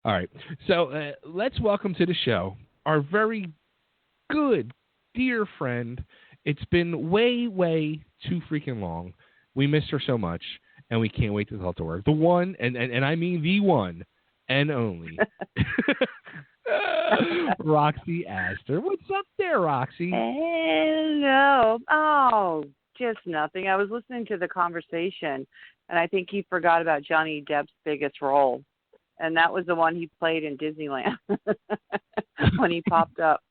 All right. So let's welcome to the show our very good, dear friend. It's been way, way too freaking long. We missed her so much, and we can't wait to talk to her. The one, and I mean the one and only, Roxy Astor. What's up there, Roxy? Hello. Oh, just nothing. I was listening to the conversation, and I think he forgot about Johnny Depp's biggest role, and that was the one he played in Disneyland when he popped up.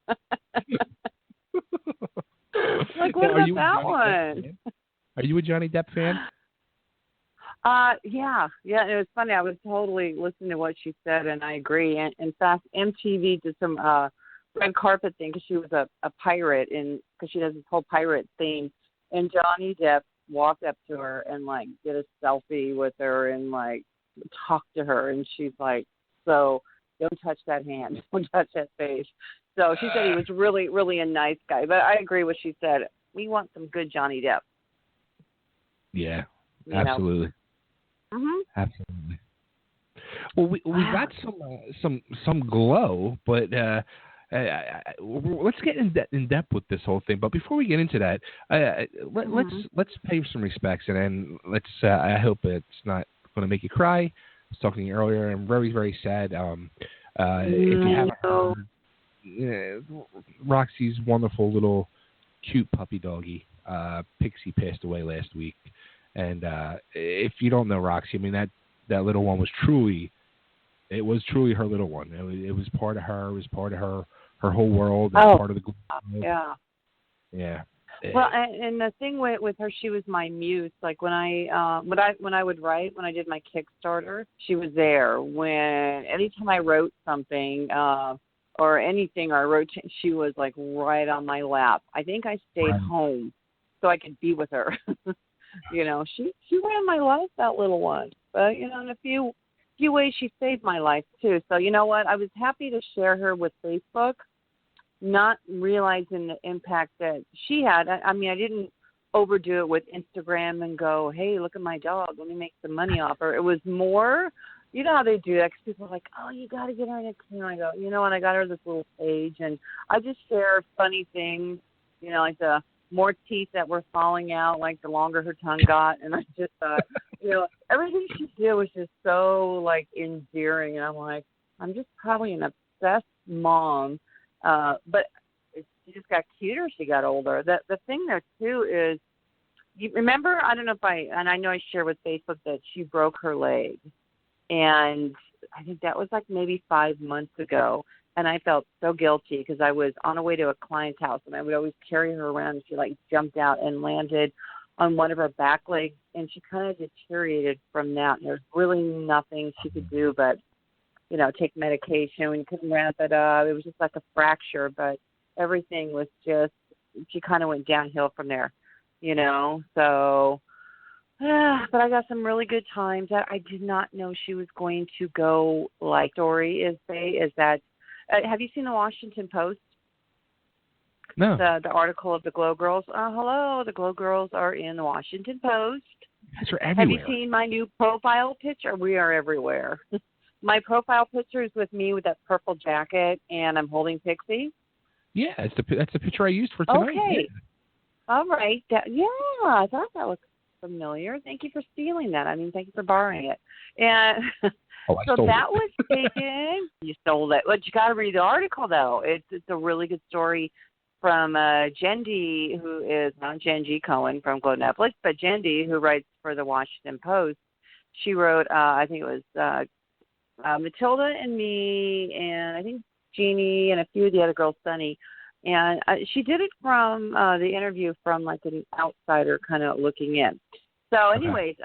Like, what Now, about that one? Are you a Johnny Depp fan? Yeah. It was funny. I was totally listening to what she said, and I agree. And in fact, MTV did some red carpet thing because she was a pirate, and because she does this whole pirate theme. And Johnny Depp walked up to her and like did a selfie with her and like talked to her, and she's like, "So don't touch that hand, don't touch that face." So she said he was really, really a nice guy. But I agree with what she said. We want some good Johnny Depp. Yeah, absolutely. Mm-hmm. Absolutely. Well, we got some glow, but let's get in depth with this whole thing. But before we get into that, let's pay some respects, and then let's. I hope it's not going to make you cry. I was talking to you earlier. I'm very, very sad. If you haven't heard, Roxy's wonderful little cute puppy doggy, Pixie, passed away last week. And if you don't know Roxy, I mean that little one was truly her little one. It was part of her. It was part of her whole world. And part of the group. Yeah. Yeah. Well, and the thing with her, she was my muse. Like when I would write, when I did my Kickstarter, she was there. Anytime I wrote something or anything, or I wrote, she was like right on my lap. I think I stayed home so I could be with her. You know, she ran my life, that little one. But, you know, in a few ways she saved my life, too. So, you know what? I was happy to share her with Facebook, not realizing the impact that she had. I mean, I didn't overdo it with Instagram and go, hey, look at my dog. Let me make some money off her. It was more, you know how they do that, because people are like, oh, you got to get her an account. I go, you know, and I got her this little page, and I just share funny things, you know, like the more teeth that were falling out, like the longer her tongue got. And I just thought, you know, everything she did was just so, like, endearing. And I'm like, I'm just probably an obsessed mom. But she just got cuter as she got older. The thing there, too, is, you remember, I don't know if and I know I shared with Facebook that she broke her leg. And I think that was like maybe 5 months ago. And I felt so guilty because I was on a way to a client's house, and I would always carry her around, and she like jumped out and landed on one of her back legs, and she kind of deteriorated from that. And there's really nothing she could do but, you know, take medication. We couldn't wrap it up. It was just like a fracture, but everything was just, she kind of went downhill from there, you know. So, but I got some really good times. I did not know she was going to go like story is that. Have you seen the Washington Post? No. The article of the Glow Girls. Hello, the Glow Girls are in the Washington Post. Yes, we're everywhere. Have you seen my new profile picture? We are everywhere. My profile picture is with me with that purple jacket, and I'm holding Pixie. Yeah, that's the picture I used for tonight. Okay. Yeah. All right. I thought that was familiar. Thank you for stealing that. I mean, thank you for borrowing it. And so that was taken. You stole it. But you got to read the article, though. It's a really good story from Jendi, who is not Jenji Cohen from Glow Netflix, but Jendi, who writes for the Washington Post. She wrote, I think it was Matilda and me, and I think Jeannie and a few of the other girls, Sunny. And she did it from the interview from like an outsider kind of looking in. So anyways,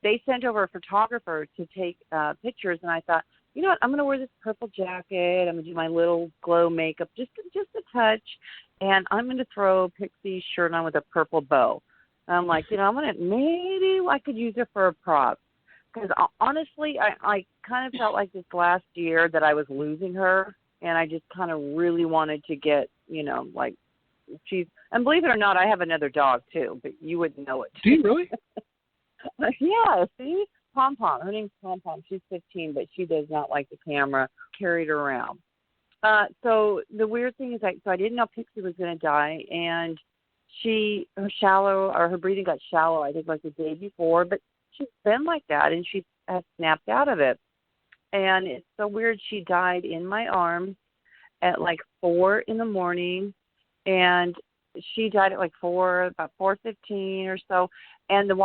they sent over a photographer to take pictures, and I thought, you know what, I'm going to wear this purple jacket. I'm going to do my little glow makeup, just a touch, and I'm going to throw Pixie's shirt on with a purple bow. And I'm like, you know, maybe I could use her for a prop. Because honestly, I kind of felt like this last year that I was losing her, and I just kind of really wanted to get, you know, like and believe it or not, I have another dog too, but you wouldn't know it. Do you really? Yeah, see? Pom Pom. Her name's Pom Pom. She's 15, but she does not like the camera carried around. So the weird thing is, I didn't know Pixie was going to die, and her breathing got shallow, I think, like the day before, but she's been like that, and she has snapped out of it. And it's so weird. She died in my arms at like 4 in the morning, and she died at like about 4:15 or so. And the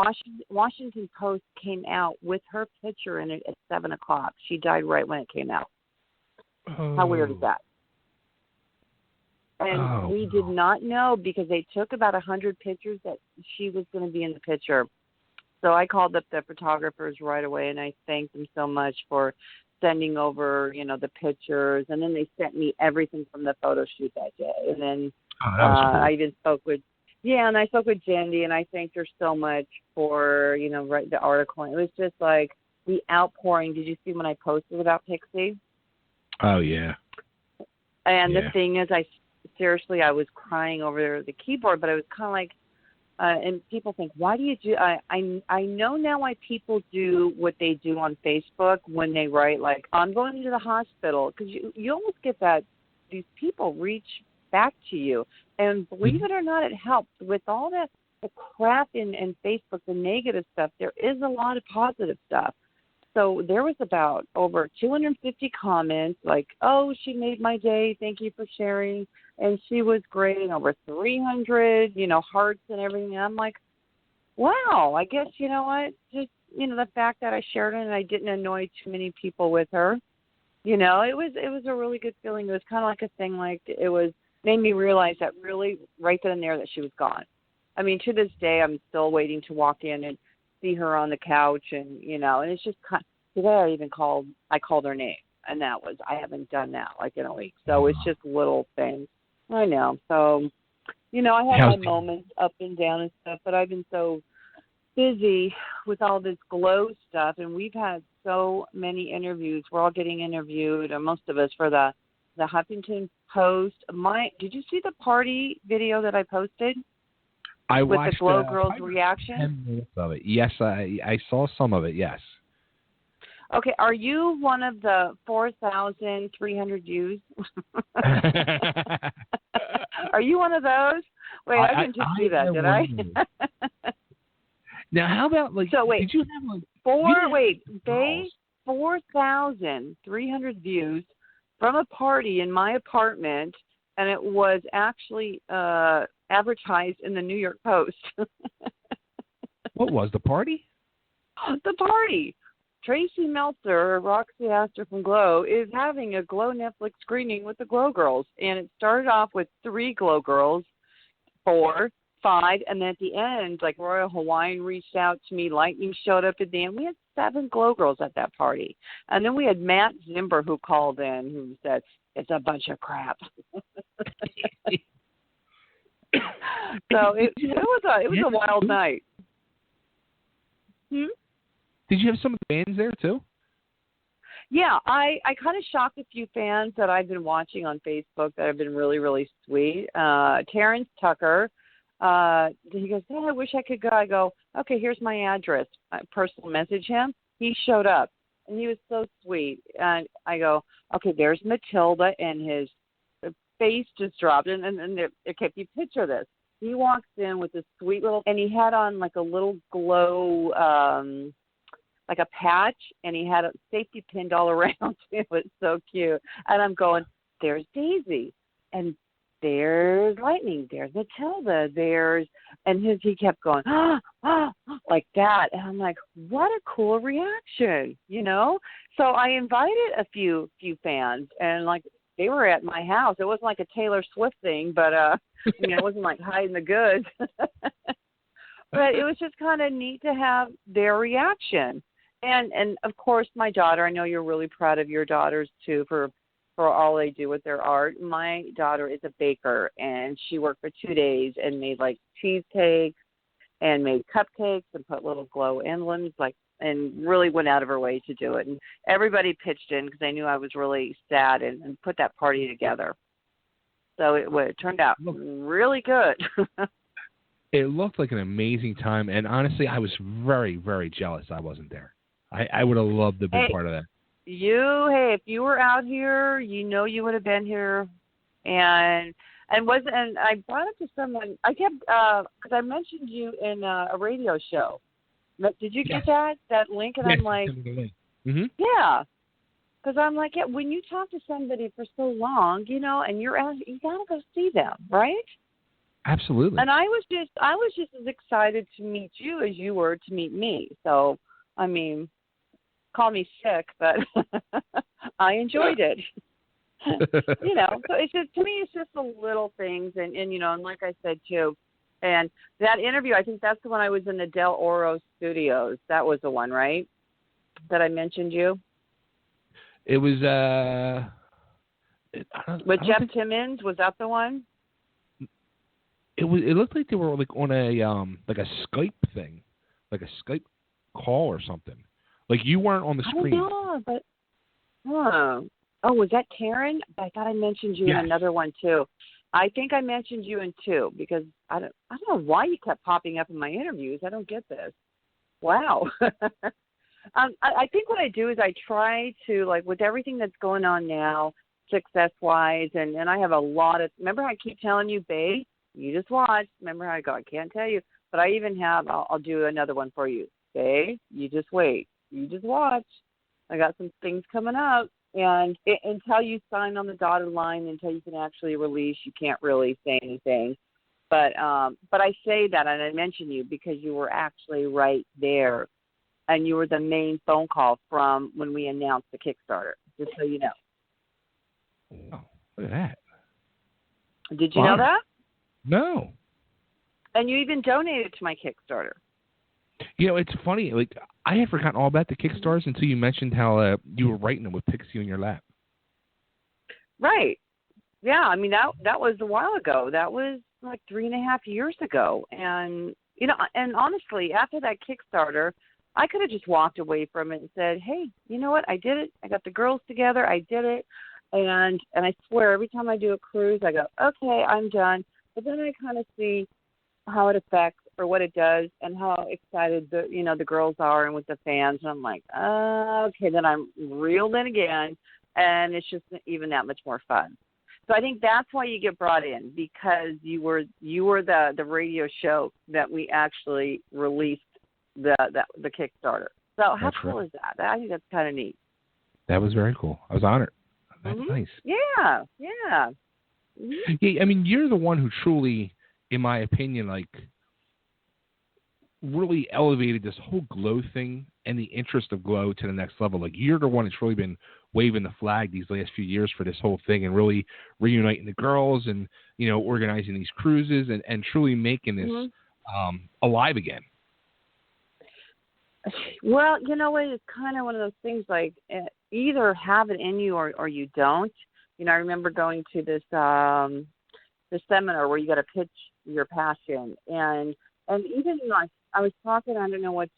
Washington Post came out with her picture in it at 7:00. She died right when it came out. Oh. How weird is that? And we did not know because they took about 100 pictures that she was going to be in the picture. So I called up the photographers right away, and I thanked them so much for sending over, the pictures. And then they sent me everything from the photo shoot that day. And then I even spoke with Jendi, and I thanked her so much for, writing the article. And it was just like the outpouring. Did you see when I posted about Pixie? Oh, yeah. And the thing is, I was crying over the keyboard, but I was kind of like, and people think, why do you do, I know now why people do what they do on Facebook when they write, like, I'm going to the hospital, because you almost get that, these people reach back to you. And believe it or not, it helps. With all the crap in Facebook, the negative stuff, there is a lot of positive stuff. So there was about over 250 comments like, oh, she made my day. Thank you for sharing. And she was great. And over 300, hearts and everything. And I'm like, wow, I guess, you know what? Just, the fact that I shared it and I didn't annoy too many people with her, it was a really good feeling. It was kind of like a thing, like made me realize that really right then and there that she was gone. I mean, to this day, I'm still waiting to walk in and see her on the couch, and and it's just today I called her name, and that was, I haven't done that like in a week. So it's just little things. I know. So I have my moments up and down and stuff, but I've been so busy with all this glow stuff, and we've had so many interviews. We're all getting interviewed, or most of us, for the Huffington Post. Did you see the party video that I posted? I with watched the Glow Girls reaction? 10 minutes of it. Yes, I saw some of it, yes. Okay, are you one of the 4,300 views? Are you one of those? Wait, I didn't just see that, did I? Now, how about, like, so wait, did you have, like... 4,300 views from a party in my apartment, and it was actually advertised in the New York Post. What was the party? The party. Tracy Meltzer, Roxy Astor from Glow, is having a Glow Netflix screening with the Glow Girls. And it started off with 3 Glow Girls, 4, 5, and then at the end, like Royal Hawaiian reached out to me, Lightning showed up at the end. We had 7 Glow Girls at that party. And then we had Matt Zimber, who called in, who said, it's a bunch of crap. So it was a wild night. Did you have some of the fans there too? Yeah, I kind of shocked a few fans that I've been watching on Facebook that have been really, really sweet. Terrence Tucker, he goes, I wish I could go. I go, okay, here's my address. I personal message him. He showed up, and he was so sweet. And I go, okay, there's Matilda, and his face just dropped. And okay, if you picture this, he walks in with this sweet little, and he had on like a little glow, like a patch, and he had a safety pinned all around. It was so cute. And I'm going, there's Daisy, and there's Lightning, there's Matilda, he kept going, like that. And I'm like, what a cool reaction, So I invited a few fans, and like they were at my house. It wasn't like a Taylor Swift thing, but it wasn't like hiding the goods. But it was just kind of neat to have their reaction. And of course, my daughter, I know you're really proud of your daughters too for all they do with their art. My daughter is a baker, and she worked for 2 days and made like cheesecakes and made cupcakes and put little glow emblems, and really went out of her way to do it. And everybody pitched in because they knew I was really sad and put that party together. So it turned out really good. It looked like an amazing time, and honestly, I was very, very jealous I wasn't there. I would have loved to be Hey, part of that. if you were out here, you would have been here, and and I brought it to someone. I kept because I mentioned you in a radio show. Did you Yes. get that link? And Yes. I'm like, Mm-hmm. yeah, because I'm like, yeah. When you talk to somebody for so long, and you're out, you gotta go see them, right? Absolutely. And I was just as excited to meet you as you were to meet me. So, I mean, call me sick, but I enjoyed it. So it's just, to me, it's just the little things, and like I said too, and that interview, I think that's the one I was in the Del Oro Studios. That was the one, right? That I mentioned you It was with Jeff Timmons. Was that the one? It was. It looked like they were like on a like a Skype thing, like a Skype call or something. Like you weren't on the screen. I don't know, but was that Karen? I thought I mentioned you in another one too. I think I mentioned you in two because I don't know why you kept popping up in my interviews. I don't get this. Wow. I think what I do is I try to, like, with everything that's going on now, success-wise, and I have a lot of, remember how I keep telling you, babe, you just watch. Remember how I go, I can't tell you. But I even have, I'll do another one for you. Babe, you just wait. You just watch. I got some things coming up. And until you sign on the dotted line, until you can actually release, you can't really say anything. But I say that, and I mention you because you were actually right there. And you were the main phone call from when we announced the Kickstarter, just so you know. Oh, look at that. Did you know that? No. And you even donated to my Kickstarter. It's funny. Like, I had forgotten all about the Kickstarters until you mentioned how you were writing them with Pixie on your lap. Right. Yeah, I mean, that was a while ago. That was like 3.5 years ago. And, and honestly, after that Kickstarter, I could have just walked away from it and said, hey, you know what? I did it. I got the girls together. I did it. And I swear, every time I do a cruise, I go, okay, I'm done. But then I kind of see how it affects or what it does and how excited the girls are and with the fans. And I'm like, okay, then I'm reeled in again. And it's just even that much more fun. So I think that's why you get brought in, because you were the radio show that we actually released the Kickstarter. So how cool is that? I think that's kind of neat. That was very cool. I was honored. That's nice. Yeah. Mm-hmm. Yeah, I mean, you're the one who truly, in my opinion, like, really elevated this whole Glow thing and the interest of Glow to the next level. Like, you're the one that's really been waving the flag these last few years for this whole thing and really reuniting the girls and, organizing these cruises and truly making this alive again. Well, you know what? It's kind of one of those things, like, either have it in you or you don't. I remember going to this seminar where you got to pitch your passion, and even I was talking, I don't know which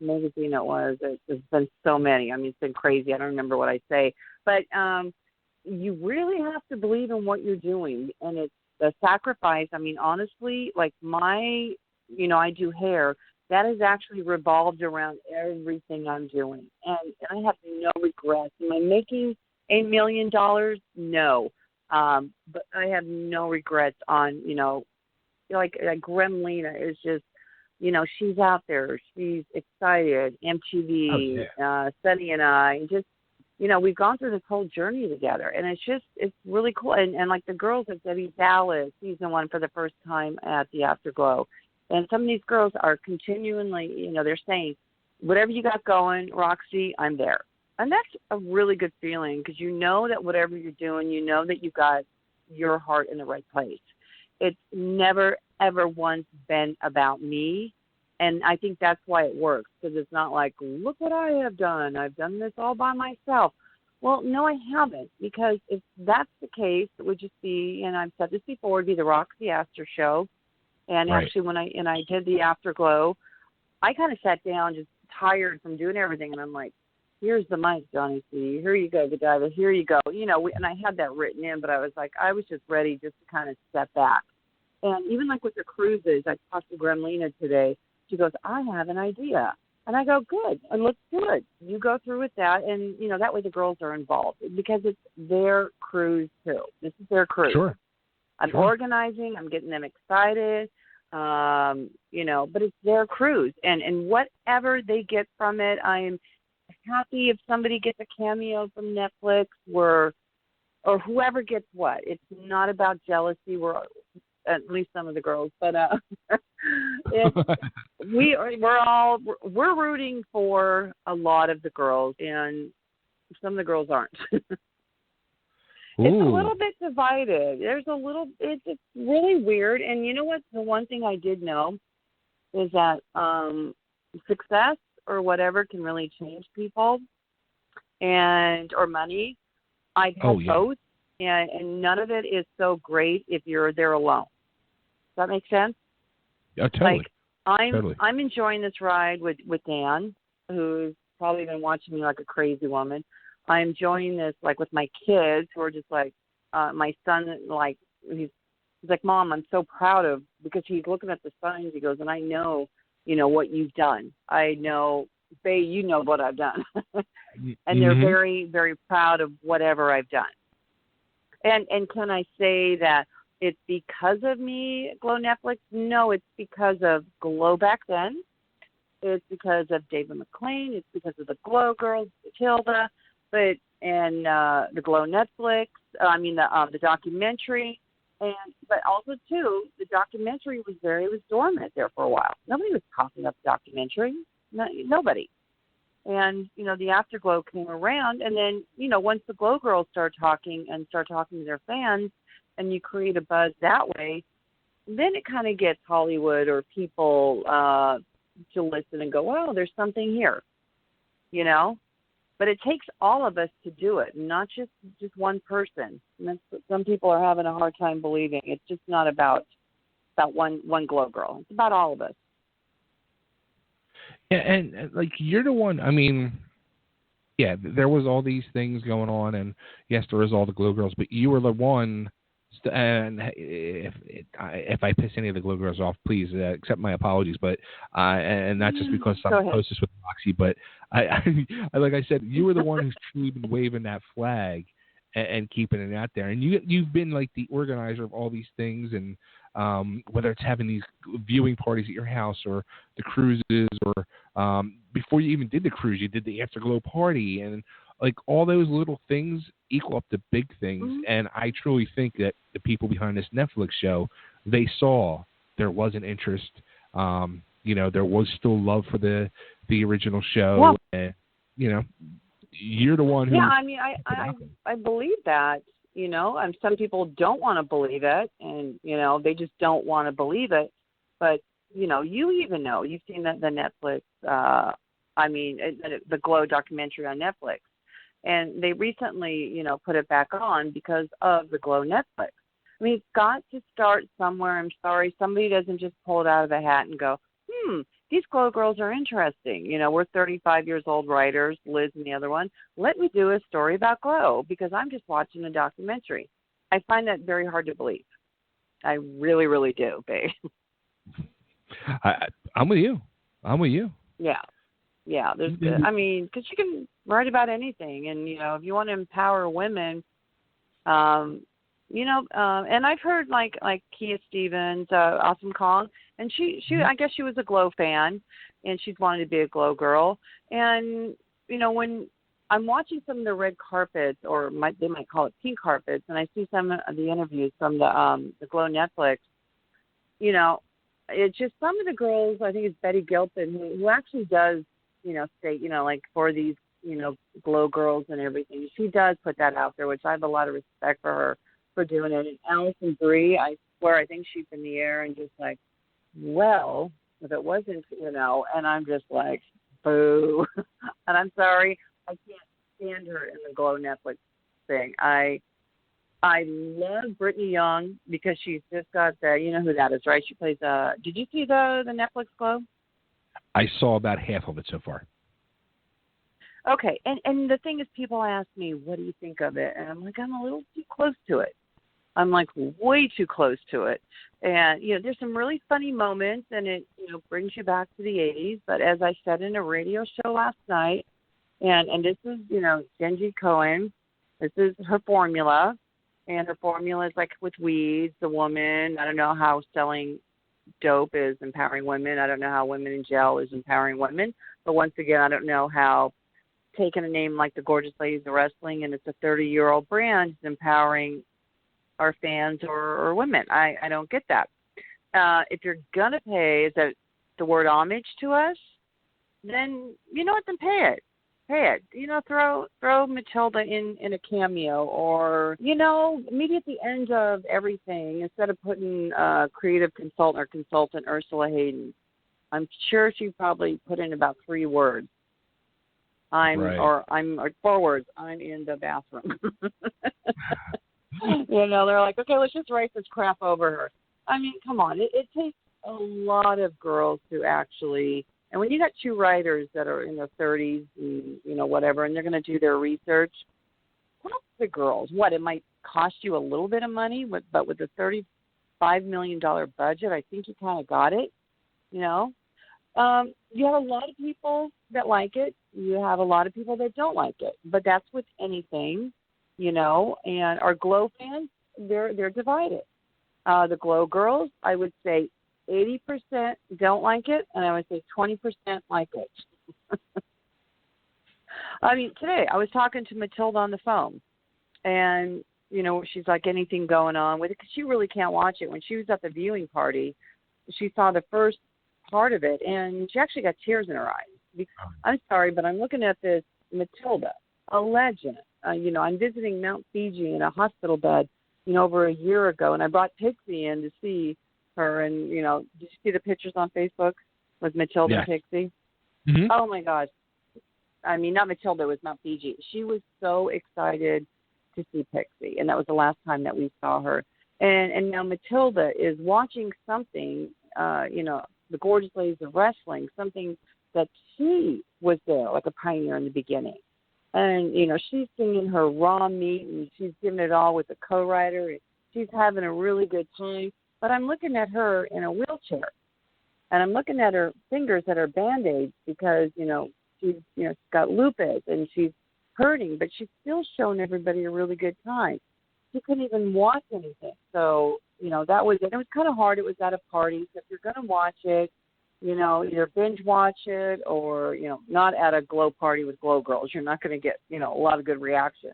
magazine it was. There's been so many. I mean, it's been crazy. I don't remember what I say, but you really have to believe in what you're doing, and it's the sacrifice. I mean, honestly, like I do hair. That is actually revolved around everything I'm doing, and I have no regrets. Am I making $8 million? No, but I have no regrets on like Gremlina is just she's out there, she's excited. MTV, Sunny and I just we've gone through this whole journey together, and it's really cool. And like the girls at Debbie Dallas, season 1 for the first time at the Afterglow. And some of these girls are continually, they're saying, whatever you got going, Roxy, I'm there. And that's a really good feeling because you know that whatever you're doing, you know that you got your heart in the right place. It's never, ever once been about me. And I think that's why it works, because it's not like, look what I have done. I've done this all by myself. Well, no, I haven't, because if that's the case, it would just be, and I've said this before, it would be the Roxy Astor show. And actually, when I did the Afterglow, I kind of sat down, just tired from doing everything, and I'm like, "Here's the mic, Johnny C. Here you go, Godiva. Here you go." And I had that written in, but I was like, I was just ready just to kind of step back. And even like with the cruises, I talked to Gremlina today. She goes, "I have an idea." And I go, good, and let's do it. You go through with that, and that way the girls are involved because it's their cruise too. This is their cruise. Sure. I'm Sure. organizing. I'm getting them excited. But it's their cruise, and whatever they get from it, I'm happy if somebody gets a cameo from Netflix, or whoever gets what. It's not about jealousy. We're at least some of the girls, but we're rooting for a lot of the girls, and some of the girls aren't. It's a little bit divided. It's really weird. And you know what? The one thing I did know is that success or whatever can really change people, or money. I've had both, and none of it is so great if you're there alone. Does that make sense? Yeah, totally. Like I'm enjoying this ride with Dan, who's probably been watching me like a crazy woman. I'm enjoying this like with my kids, who are just like my son, like he's like, Mom, I'm so proud of, because he's looking at the signs. He goes, and I know, what you've done. I know, Faye, you know what I've done. And they're very, very proud of whatever I've done. And can I say that it's because of me, Glow Netflix? No, it's because of Glow back then. It's because of David McLean. It's because of the Glow Girls, Matilda, the Glow Netflix. The documentary, but also too, the documentary was dormant there for a while. Nobody was talking about the documentary. Nobody. And the Afterglow came around, and then once the Glow Girls start talking to their fans, and you create a buzz that way, then it kind of gets Hollywood or people to listen and go, wow, there's something here, But it takes all of us to do it, not just one person. And that's what some people are having a hard time believing. It's just not about one Glow Girl. It's about all of us. Yeah, and like you're the one. I mean, yeah, there was all these things going on, and yes, there was all the Glow Girls, but you were the one. And if I piss any of the Glow Girls off, please accept my apologies. But and not just because I'm closest with Roxy, but I like I said, you were the one who's truly been waving that flag and keeping it out there. And you've been like the organizer of all these things, and whether it's having these viewing parties at your house or the cruises, or before you even did the cruise, you did the Afterglow party, and like all those little things equal up to big things. Mm-hmm. And I truly think that the people behind this Netflix show, they saw there was an interest. There was still love for the original show. Yeah. And, you're the one who. Yeah, I mean, I believe that. Some people don't want to believe it, and they just don't want to believe it. But you even know, you've seen the Netflix. The Glow documentary on Netflix. And they recently, put it back on because of the Glow Netflix. I mean, it's got to start somewhere. I'm sorry. Somebody doesn't just pull it out of a hat and go, these Glow Girls are interesting. We're 35 years old writers, Liz and the other one. Let me do a story about Glow because I'm just watching a documentary. I find that very hard to believe. I really, really do, babe. I'm with you. Yeah. Yeah, because you can write about anything, and if you want to empower women, and I've heard like Kia Stevens, Awesome Kong, and she I guess she was a Glow fan, and she's wanted to be a Glow girl, and when I'm watching some of the red carpets, or they might call it pink carpets, and I see some of the interviews from the Glow Netflix, it's just some of the girls. I think it's Betty Gilpin who actually does. State, like for these, Glow Girls and everything. She does put that out there, which I have a lot of respect for her for doing it. And Allison Brie, I swear, I think she's in the air and just like, well, if it wasn't, and I'm just like, boo. And I'm sorry, I can't stand her in the Glow Netflix thing. I love Brittany Young because she's just got the, you know who that is, right? She plays, did you see the Netflix Glow? I saw about half of it so far. Okay, and the thing is, people ask me, what do you think of it? And I'm like, I'm a little too close to it. I'm like way too close to it. And, there's some really funny moments, and it, brings you back to the 80s. But as I said in a radio show last night, and this is, Genji Cohen, this is her formula. And her formula is like with weeds, the woman. I don't know how selling dope is empowering women. I don't know how women in jail is empowering women. But once again, I don't know how taking a name like the Gorgeous Ladies of Wrestling, and it's a 30-year-old brand, is empowering our fans or women. I don't get that. If you're going to pay the word homage to us, then you know what, then pay it. Pay it. Throw Matilda in a cameo, or, maybe at the end of everything, instead of putting creative consultant Ursula Hayden, I'm sure she probably put in about 3 words. Or 4 words. I'm in the bathroom. They're like, okay, let's just write this crap over her. I mean, come on. It takes a lot of girls to actually, and when you got 2 writers that are in their 30s and, whatever, and they're going to do their research, help the girls. What, it might cost you a little bit of money, but with a $35 million budget, I think you kind of got it, You have a lot of people that like it. You have a lot of people that don't like it. But that's with anything, and our Glow fans, they're divided. The Glow girls, I would say 80% don't like it, and I would say 20% like it. I mean, today I was talking to Matilda on the phone, and, she's like, anything going on with it, because she really can't watch it. When she was at the viewing party, she saw the first part of it, and she actually got tears in her eyes. I'm sorry, but I'm looking at this Matilda, a legend. I'm visiting Mount Fiji in a hospital bed, over a year ago, and I brought Pixie in to see her, and, did you see the pictures on Facebook with Matilda and Pixie? Mm-hmm. Oh, my gosh. I mean, not Matilda, it was Mount Fiji. She was so excited to see Pixie, and that was the last time that we saw her. And now Matilda is watching something, the Gorgeous Ladies of Wrestling, something that she was there, like a pioneer in the beginning. And, she's singing her raw meat, and she's giving it all with the co-writer, and she's having a really good time. But I'm looking at her in a wheelchair, and I'm looking at her fingers that are Band-Aids because, she's got lupus, and she's hurting, but she's still showing everybody a really good time. She couldn't even watch anything. So, that was it. It was kind of hard. It was at a party. So if you're going to watch it, either binge watch it or, not at a Glow party with Glow girls. You're not going to get, a lot of good reaction.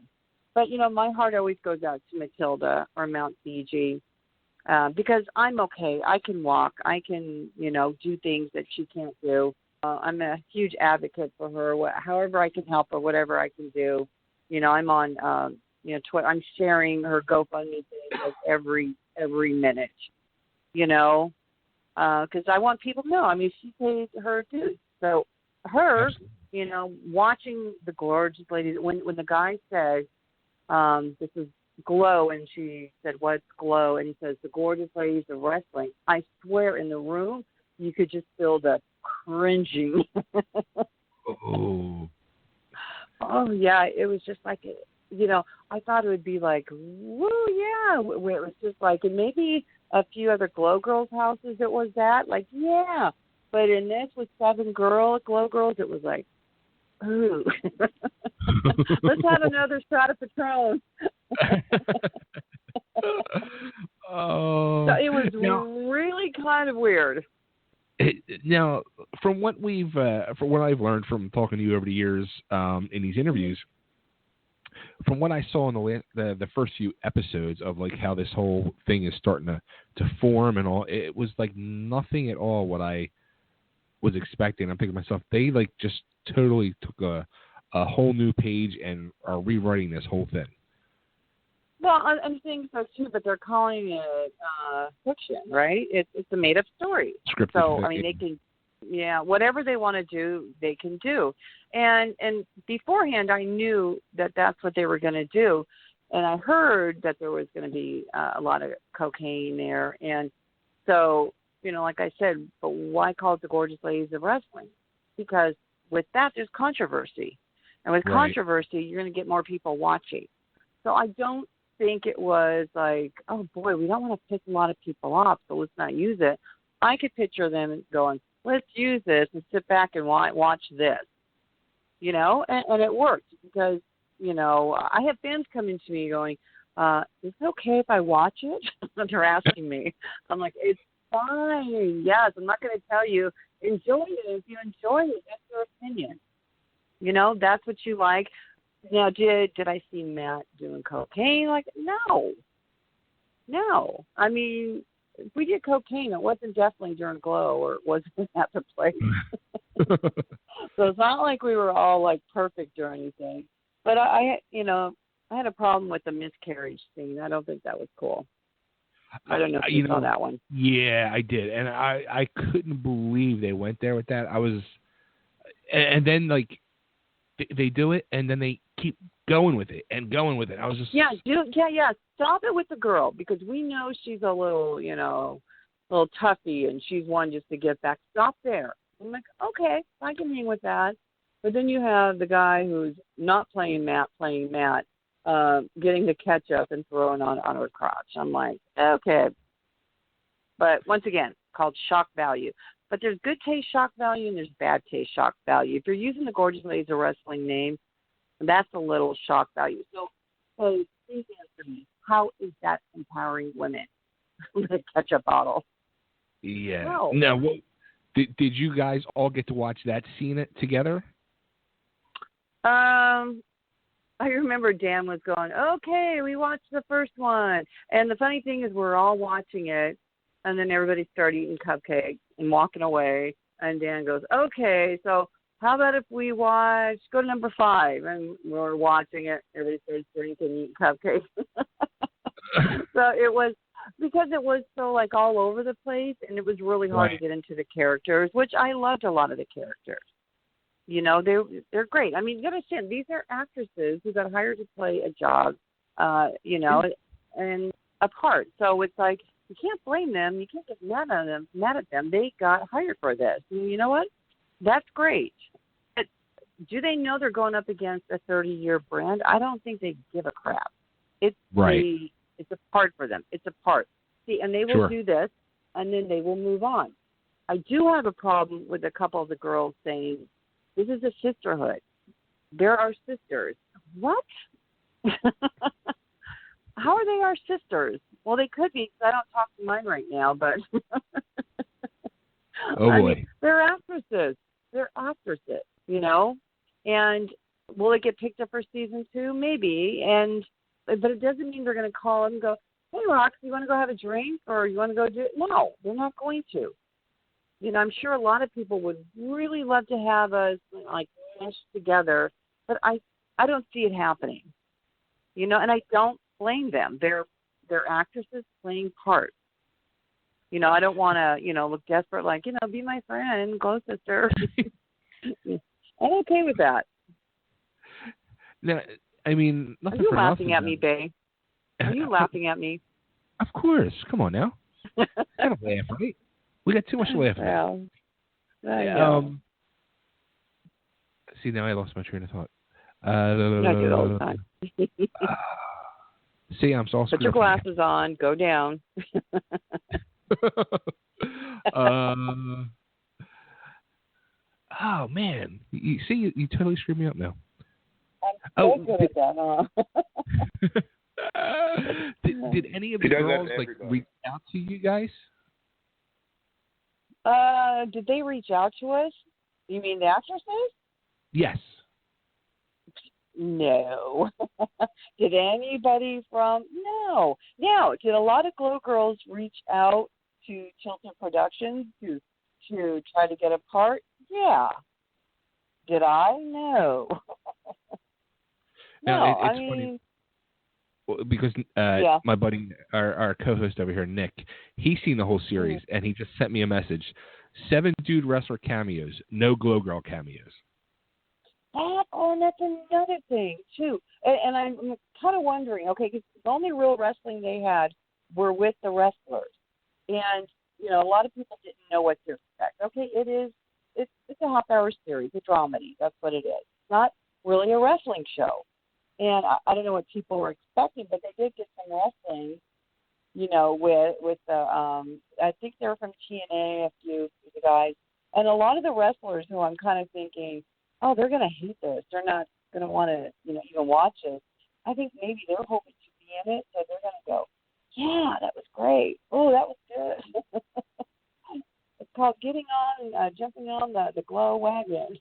But, my heart always goes out to Matilda or Mount Fiji because I'm okay. I can walk. I can, do things that she can't do. I'm a huge advocate for her. However I can help her, whatever I can do. I'm on, Twitter. I'm sharing her GoFundMe thing like every minute, because I want people to know. I mean, she paid her dues. So her, watching the Gorgeous Ladies, when the guy says, this is Glow, and she said, what's Glow? And he says, the Gorgeous Ladies of Wrestling. I swear in the room, you could just feel the cringing. Oh. Oh, yeah. It was just like, I thought it would be like, woo, yeah. Where it was just like, and maybe a few other Glow Girls houses it was that. Like, yeah. But in this with 7 Glow Girls, it was like, ooh. Let's have another shot of Patron. Oh. So it was really kind of weird. Now, from what I've learned from talking to you over the years in these interviews, from what I saw in the first few episodes of like how this whole thing is starting to form and all, it was like nothing at all what I was expecting. I'm thinking to myself, they like just totally took a whole new page and are rewriting this whole thing. Well, I'm thinking so too, but they're calling it fiction, right? It's a made-up story. Scripted so fiction. I mean, they can, whatever they want to do, they can do. And beforehand, I knew that that's what they were going to do, and I heard that there was going to be a lot of cocaine there, and so like I said, but why call it the Gorgeous Ladies of Wrestling? Because with that, there's controversy, and with controversy, you're going to get more people watching. So I don't think it was like, oh boy, we don't want to piss a lot of people off, so let's not use it. I could picture them going, let's use this and sit back and watch this, and it worked because, I have fans coming to me going, is it okay if I watch it? They're asking me. I'm like, it's fine. Yes, I'm not going to tell you. Enjoy it. If you enjoy it, that's your opinion. That's what you like. Now, did I see Matt doing cocaine? Like, no. I mean, if we did cocaine, it wasn't definitely during Glow or it wasn't at the place. So it's not like we were all like perfect or anything. But I had a problem with the miscarriage scene. I don't think that was cool. I don't know if you saw that one. Yeah, I did, and I couldn't believe they went there with that. And then like they do it, and then they keep going with it and going with it. I was just yeah. Stop it with the girl because we know she's a little little toughy, and she's one just to get back. Stop there. I'm like, okay, I can hang with that. But then you have the guy who's not playing Matt, getting the ketchup and throwing on her crotch. I'm like, okay. But once again, called shock value. But there's good taste shock value and there's bad taste shock value. If you're using the Gorgeous Ladies of Wrestling name, that's a little shock value. So, please answer me. How is that empowering women? The ketchup bottle. Yeah. No. Now, did you guys all get to watch that scene together? I remember Dan was going, okay, we watched the first one. And the funny thing is we're all watching it, and then everybody started eating cupcakes and walking away. And Dan goes, okay, so how about if we go to number 5? And we're watching it. Everybody starts drinking and eating cupcakes. So it was, because it was so like all over the place, and it was really hard to get into the characters, which I loved a lot of the characters. They're great. I mean, you got to understand, these are actresses who got hired to play a job, and a part. So it's like, you can't blame them. You can't get mad at them. They got hired for this. And you know what? That's great. But do they know they're going up against a 30-year brand? I don't think they give a crap. It's it's a part for them. It's a part. See, and they will do this, and then they will move on. I do have a problem with a couple of the girls saying, this is a sisterhood. There are sisters. What? How are they our sisters? Well, they could be, because I don't talk to mine right now, but oh boy. I mean, they're actresses. And will it get picked up for season 2? Maybe. But it doesn't mean they're going to call them and go, hey, Rox, you want to go have a drink, or you want to go do it? No, they're not going to. I'm sure a lot of people would really love to have us like mesh together, but I don't see it happening. And I don't blame them. They're actresses playing parts. I don't want to, look desperate, like, be my friend, go sister. I'm okay with that. Now, I mean, nothing Are you for laughing nothing, at me, babe? Are you laughing at me? Of course. Come on now. I don't laugh, right? We got too much to laugh at. Well, I know. See, now I lost my train of thought. I do it all the time. See, I'm so Put your glasses on. Go down. Oh, man. You see, you totally screwed me up now. I'm so good at that, huh? Did any of the girls reach out to you guys? Did they reach out to us? You mean the actresses? Yes. No. Did anybody from? No. Now, did a lot of Glow girls reach out to Chilton Productions to try to get a part? Yeah. Did I? No. No, it's funny. Because my buddy, our co-host over here, Nick, he's seen the whole series, and he just sent me a message. 7 dude wrestler cameos, no Glow Girl cameos. And that's another thing, too. And I'm kind of wondering, okay, because the only real wrestling they had were with the wrestlers. And, a lot of people didn't know what to expect. Okay, it's a half-hour series, a dramedy. That's what it is. It's not really a wrestling show. And I don't know what people were expecting, but they did get some wrestling, with the I think they're from TNA, a few of the guys, and a lot of the wrestlers who I'm kind of thinking, oh, they're going to hate this. They're not going to want to, even watch it. I think maybe they're hoping to be in it, so they're going to go, yeah, that was great. Oh, that was good. It's called jumping on the Glow wagon.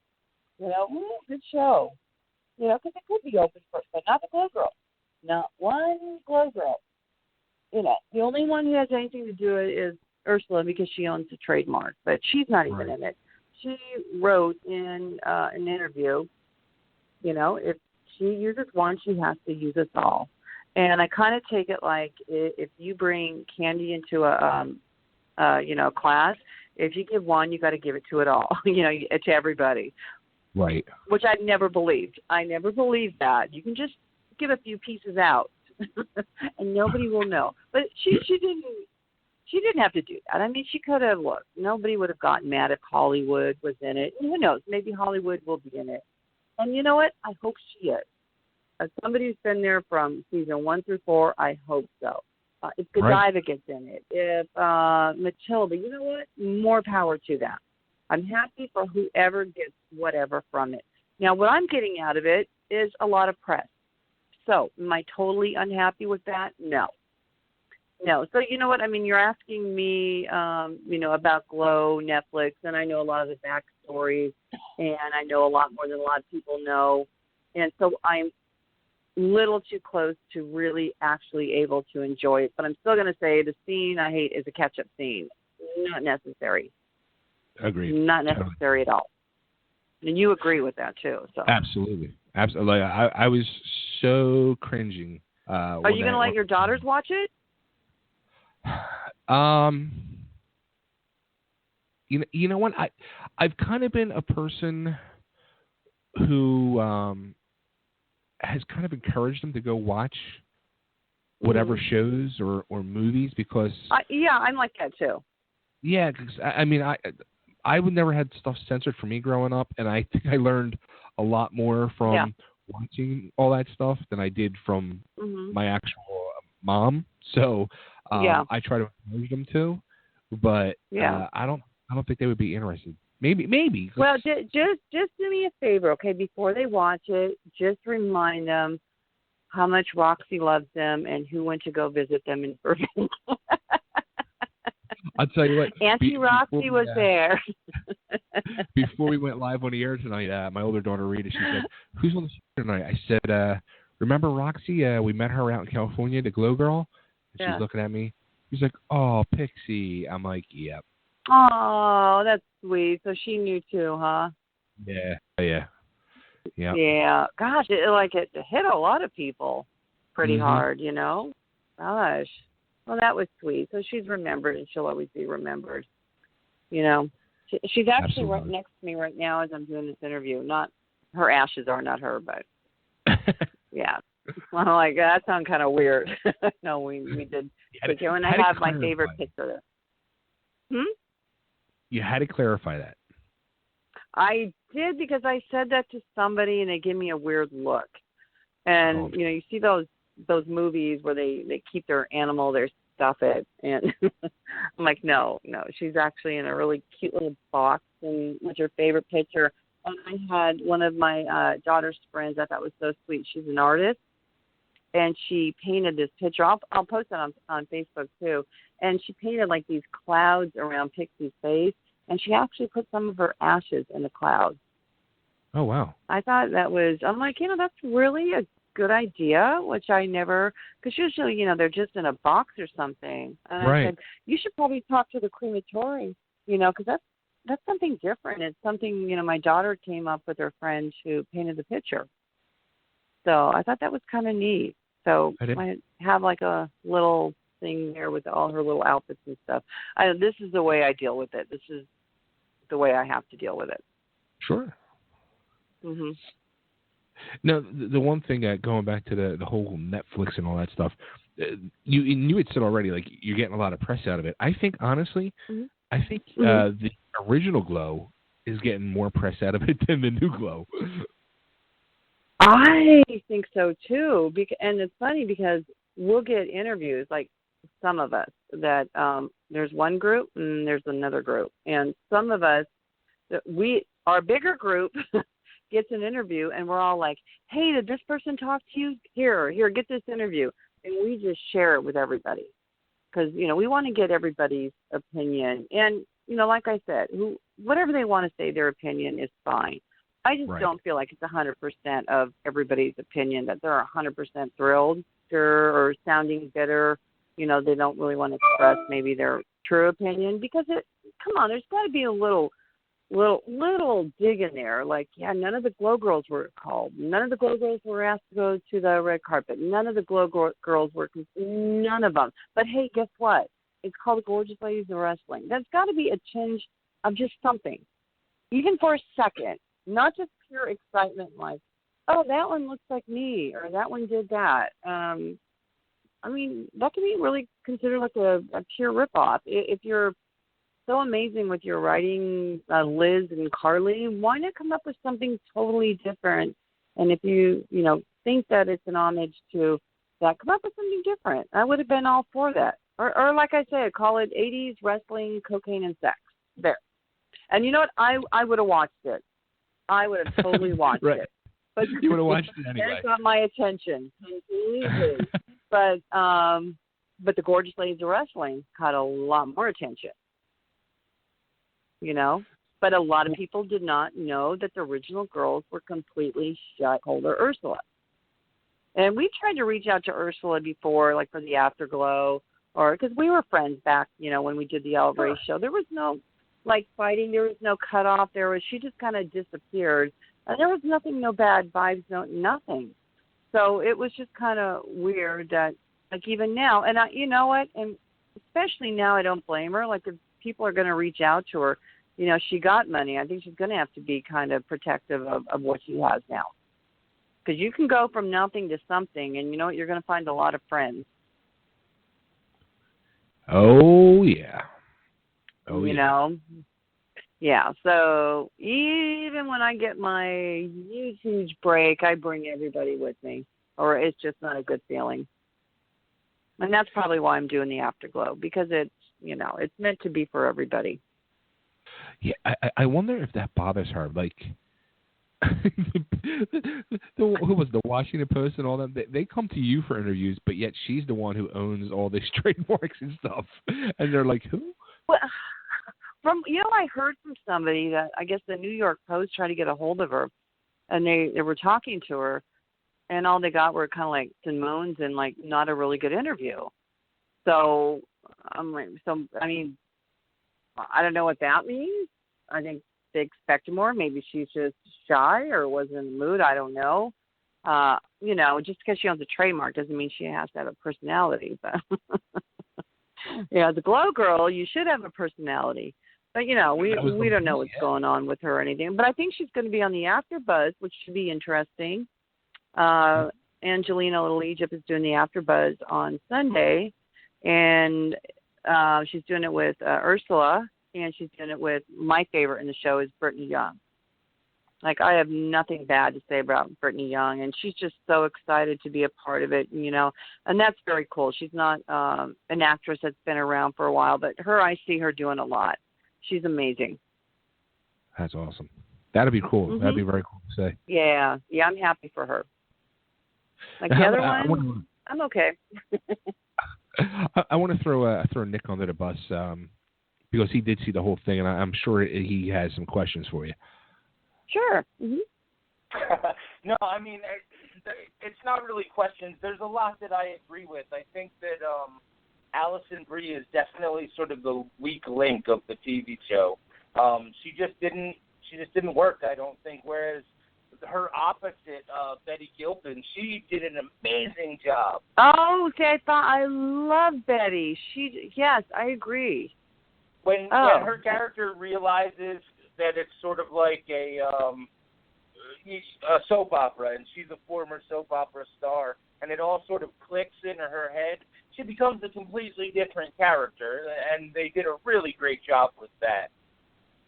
Good show. Because it could be open for, but not the Glow Girl. Not one Glow Girl. The only one who has anything to do it is Ursula because she owns the trademark, but she's not even in it. She wrote in an interview, if she uses one, she has to use us all. And I kind of take it like if you bring candy into a class, if you give one, you got to give it to it all, to everybody. Right. Which I never believed. I never believed that. You can just give a few pieces out, and nobody will know. But she didn't. She didn't have to do that. I mean, she could have looked. Nobody would have gotten mad if Hollywood was in it. And who knows? Maybe Hollywood will be in it. And you know what? I hope she is. As somebody who's been there from season 1 through 4, I hope so. If Godiva gets in it, if Matilda, you know what? More power to them. I'm happy for whoever gets whatever from it. Now, what I'm getting out of it is a lot of press. So, am I totally unhappy with that? No. So, you know what? I mean, you're asking me, about Glow, Netflix, and I know a lot of the backstories, and I know a lot more than a lot of people know. And so I'm little too close to really actually able to enjoy it. But I'm still going to say the scene I hate is a catch-up scene. Not necessary. Agreed. Not necessary at all. And you agree with that, too. So. Absolutely. I was so cringing. Are you going to let your daughters watch it? You know what? I've kind of been a person who has kind of encouraged them to go watch whatever shows or movies because I'm like that too. Yeah, because I mean I would never had stuff censored for me growing up, and I think I learned a lot more from watching all that stuff than I did from my actual mom. So I try to encourage them to, but I don't think they would be interested. Maybe. Well, just do me a favor, okay? Before they watch it, just remind them how much Roxy loves them and who went to go visit them in Irving. I'll tell you what. Auntie Roxy was there. Before we went live on the air tonight, my older daughter Rita, she said, "Who's on the show tonight?" I said, "Remember Roxy? We met her out in California, the Glow Girl." And she's looking at me. She's like, "Oh, Pixie." I'm like, "Yep." Oh, that's sweet. So she knew too, huh? Yeah. Yeah. Gosh, it hit a lot of people pretty hard, Gosh. Well, that was sweet. So she's remembered, and she'll always be remembered. She's actually right next to me right now as I'm doing this interview. Not her ashes are, not her, but yeah. I'm like, that sounds kind of weird. No, we did. And I have my favorite picture there. You had to clarify that. I did because I said that to somebody and they gave me a weird look. And you see those movies where they keep their animal, they stuff it, and I'm like, no, she's actually in a really cute little box. And what's your favorite picture? And I had one of my daughter's friends. I thought was so sweet. She's an artist, and she painted this picture. I'll post it on Facebook too. And she painted like these clouds around Pixie's face, and she actually put some of her ashes in the clouds. Oh, wow. I thought I'm like, that's really a good idea, which I never, because usually, they're just in a box or something. And I said, you should probably talk to the crematory, because that's something different. It's something, my daughter came up with her friend who painted the picture. So I thought that was kind of neat. So I have like a little thing there with all her little outfits and stuff. This is the way I deal with it. This is the way I have to deal with it. Sure. No, the one thing, going back to the whole Netflix and all that stuff, you had said already, like, you're getting a lot of press out of it. I think, honestly, the original Glow is getting more press out of it than the new Glow. I think so too. And it's funny because we'll get interviews, like some of us, that there's one group and there's another group. And some of us, our bigger group gets an interview and we're all like, hey, did this person talk to you? Here, get this interview. And we just share it with everybody because, we want to get everybody's opinion. And, like I said, whatever they want to say, their opinion is fine. I just don't feel like it's 100% of everybody's opinion that they're 100% thrilled or sounding bitter. They don't really want to express maybe their true opinion because come on, there's got to be a little dig in there. Like, yeah, none of the Glow Girls were called. None of the Glow Girls were asked to go to the red carpet. None of the Glow Girls were, none of them. But hey, guess what? It's called the Gorgeous Ladies of Wrestling. That's got to be a tinge of just something, even for a second. Not just pure excitement like, oh, that one looks like me, or that one did that. That can be really considered like a pure ripoff. If you're so amazing with your writing, Liz and Carly, why not come up with something totally different? And if you, think that it's an homage to that, come up with something different. I would have been all for that. Or like I said, call it 80s wrestling, cocaine, and sex. There. And you know what? I would have watched it. I would have totally watched it. But you would have watched it anyway. That got my attention completely. but the Gorgeous Ladies of Wrestling got a lot more attention. But a lot of people did not know that the original girls were completely shut-holder Ursula. And we tried to reach out to Ursula before, like for the Afterglow, or because we were friends back, when we did the Elevate show. There was no fighting. There was no cutoff. She just kind of disappeared. And there was nothing, no bad vibes, nothing. So it was just kind of weird that, like, even now, and you know what? And especially now, I don't blame her. Like, if people are going to reach out to her, she got money. I think she's going to have to be kind of protective of what she has now. Because you can go from nothing to something, and you know what? You're going to find a lot of friends. Oh, yeah. Yeah, so even when I get my huge break, I bring everybody with me, or it's just not a good feeling. And that's probably why I'm doing the Afterglow, because it's, it's meant to be for everybody. Yeah, I wonder if that bothers her. Like, who was the Washington Post and all that? They come to you for interviews, but yet she's the one who owns all these trademarks and stuff. And they're like, who? Well, I heard from somebody that I guess the New York Post tried to get a hold of her, and they were talking to her, and all they got were kind of like some moans and like not a really good interview. So I'm like, I don't know what that means. I think they expect more. Maybe she's just shy or wasn't in the mood. I don't know. Just because she owns a trademark doesn't mean she has to have a personality. But the Glow Girl, you should have a personality. But, we don't know what's going on with her or anything. But I think she's going to be on the AfterBuzz, which should be interesting. Angelina Little Egypt is doing the AfterBuzz on Sunday, and she's doing it with Ursula, and she's doing it with my favorite in the show is Brittany Young. Like, I have nothing bad to say about Brittany Young, and she's just so excited to be a part of it, and that's very cool. She's not an actress that's been around for a while, but I see her doing a lot. She's amazing. That's awesome. That'd be cool. Mm-hmm. That'd be very cool to say. Yeah, I'm happy for her. Like the other one, I'm okay. I want to throw Nick under the bus because he did see the whole thing, and I'm sure he has some questions for you. Sure. Mm-hmm. No, I mean, it's not really questions. There's a lot that I agree with. I think that Alison Brie is definitely sort of the weak link of the TV show. She just didn't work, I don't think, whereas her opposite, Betty Gilpin, she did an amazing job. Oh, okay. I love Betty. Yes, I agree. When her character realizes that it's sort of like a soap opera, and she's a former soap opera star, and it all sort of clicks in her head, she becomes a completely different character, and they did a really great job with that.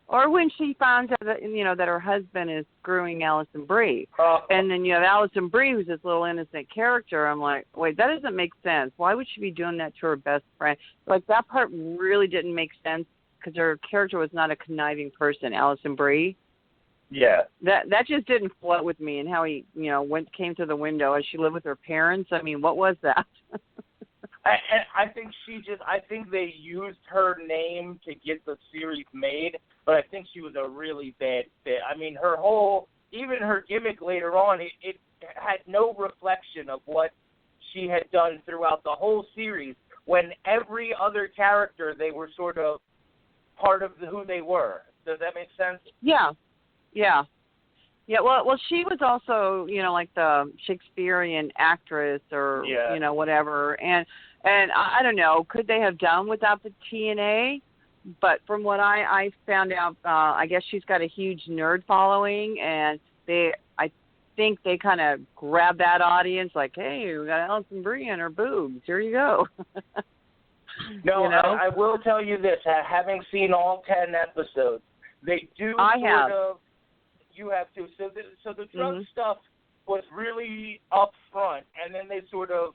Or when she finds out that, that her husband is screwing Allison Brie. And then you have Allison Brie, who's this little innocent character. I'm like, wait, that doesn't make sense. Why would she be doing that to her best friend? Like, that part really didn't make sense because her character was not a conniving person, Allison Brie. Yeah. That just didn't float with me, and how he, came to the window as she lived with her parents. I mean, what was that? I think I think they used her name to get the series made, but I think she was a really bad fit. I mean, even her gimmick later on, it had no reflection of what she had done throughout the whole series, when every other character, they were sort of part of who they were. Does that make sense? Yeah. Well, she was also, like the Shakespearean actress or, whatever. And I don't know, could they have done without the TNA? But from what I found out, I guess she's got a huge nerd following, and I think they kind of grabbed that audience like, hey, we got Allison Brie and her boobs. Here you go. No, I will tell you this. Having seen all 10 episodes, they do you have to. So the drug stuff was really up front, and then they sort of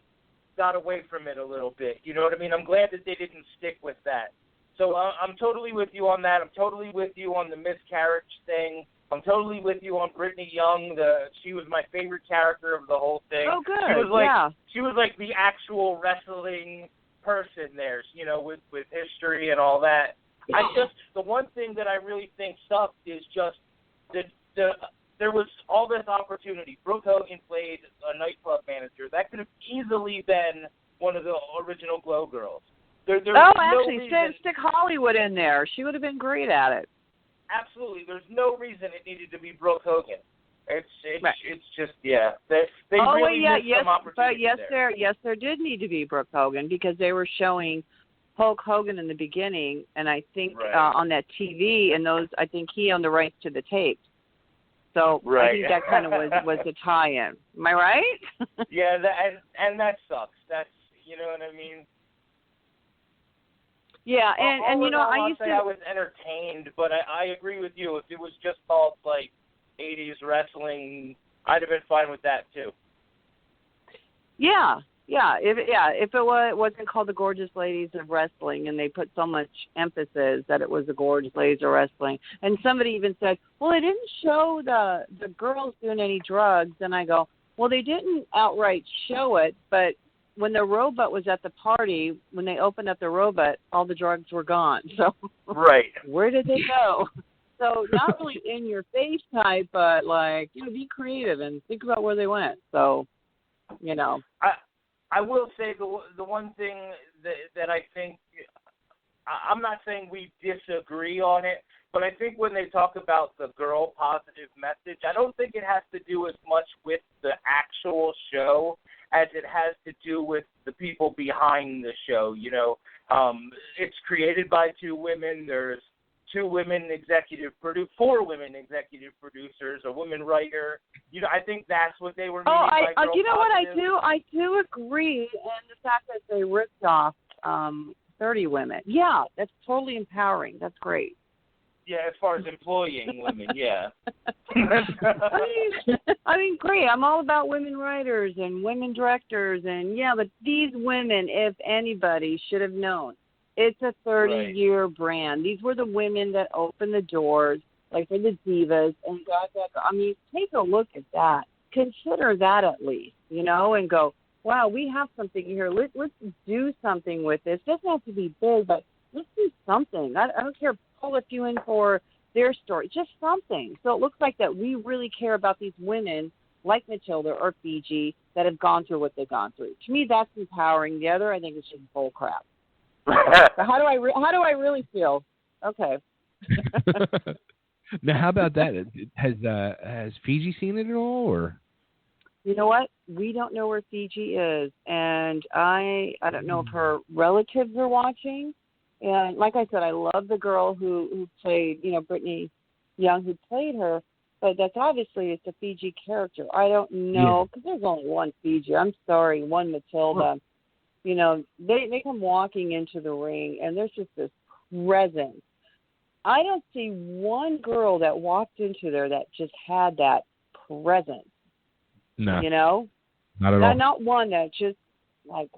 got away from it a little bit. You know what I mean? I'm glad that they didn't stick with that. So I'm totally with you on that. I'm totally with you on the miscarriage thing. I'm totally with you on Brittany Young. She was my favorite character of the whole thing. Oh, good. She was like the actual wrestling person there, with history and all that. The one thing that I really think sucked is just there was all this opportunity. Brooke Hogan played a nightclub manager. That could have easily been one of the original Glow Girls. Stick Hollywood in there. She would have been great at it. Absolutely. There's no reason it needed to be Brooke Hogan. It's just, yeah. They really missed some opportunity there. Yes, there did need to be Brooke Hogan, because they were showing Hulk Hogan in the beginning, and I think on that TV, and I think he owned the rights to the tapes. So I think that kind of was the tie-in. Am I right? Yeah, and that sucks. That's, you know what I mean? Yeah, and I used to say I was entertained, but I agree with you. If it was just called like 80s wrestling, I'd have been fine with that too. Yeah. If it wasn't called the Gorgeous Ladies of Wrestling, and they put so much emphasis that it was the Gorgeous Ladies of Wrestling, and somebody even said, well, it didn't show the girls doing any drugs, and I go, well, they didn't outright show it, but when the robot was at the party, when they opened up the robot, all the drugs were gone. So where did they go? So not really in your face type, but like, be creative and think about where they went. So, I will say the one thing that I think, I'm not saying we disagree on it, but I think when they talk about the girl positive message, I don't think it has to do as much with the actual show as it has to do with the people behind the show. It's created by two women. There's 4 women executive producers, a woman writer. I think that's what they were meaning by girl positive. I do agree, and the fact that they ripped off 30 women. Yeah, that's totally empowering. That's great. Yeah, as far as employing women, yeah. I mean, great. I'm all about women writers and women directors, and but these women, if anybody, should have known. It's a 30-year brand. These were the women that opened the doors, like for the divas, and I mean, take a look at that. Consider that at least, and go, wow, we have something here. Let's do something with this. It doesn't have to be big, but let's do something. I don't care. Pull a few in for their story, just something. So it looks like that we really care about these women like Matilda or Fiji that have gone through what they've gone through. To me, that's empowering. The other, I think, is just bull crap. So how do I really feel? Okay. Now, how about that? Has Fiji seen it at all, or? You know what? We don't know where Fiji is, and I don't know if her relatives are watching. And like I said, I love the girl who played, Brittany Young, who played her, but that's obviously it's a Fiji character. I don't know, because there's only one Fiji. I'm sorry, one Matilda. They come walking into the ring, and there's just this presence I don't see one girl that walked into there that just had that presence. No, You know, not at all. not one that just like,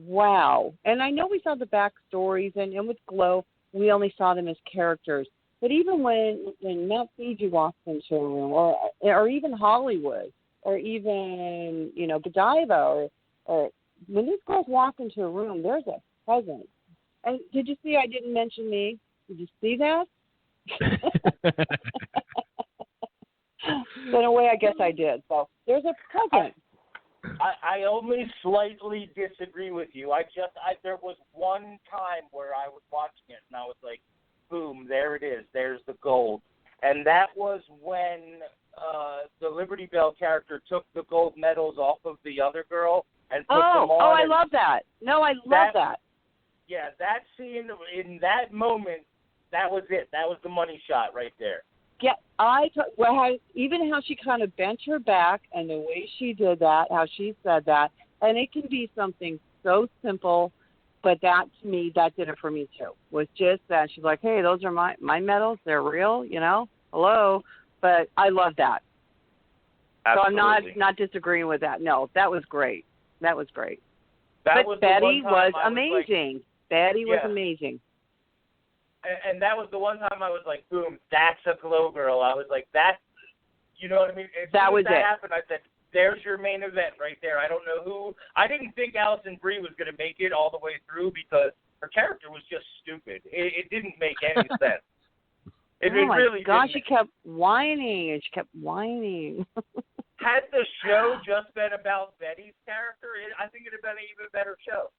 wow. And I know we saw the backstories, and with Glow, we only saw them as characters. But even when Matt Fiji walks into a room, or even Hollywood, or even, you know, Godiva, or when these girls walk into a room, there's a presence. And did you see I didn't mention me? Did you see that? So in a way, I guess I did. So there's a presence. I only slightly disagree with you. There was one time where I was watching it and I was like, boom, there it is. There's the gold. And that was when the Liberty Bell character took the gold medals off of the other girl and put them on. Oh, I love that. No, I love that. Yeah, that scene, in that moment, that was it. That was the money shot right there. Yeah, even how she kind of bent her back and the way she did that, how she said that, and it can be something so simple, but that, to me, that did it for me too. Was just that she's like, hey, those are my medals, they're real, you know, hello, but I love that. Absolutely. So I'm not disagreeing with that. No, that was great. That was great. But Betty was amazing. Betty was amazing. And that was the one time I was like, boom, that's a Glow girl. I was like, that, you know what I mean? That happened, I said, there's your main event right there. I don't know who. I didn't think Alison Brie was going to make it all the way through because her character was just stupid. It didn't make any sense. Oh my gosh, she kept whining and she kept whining. Had the show just been about Betty's character, I think it would have been an even better show.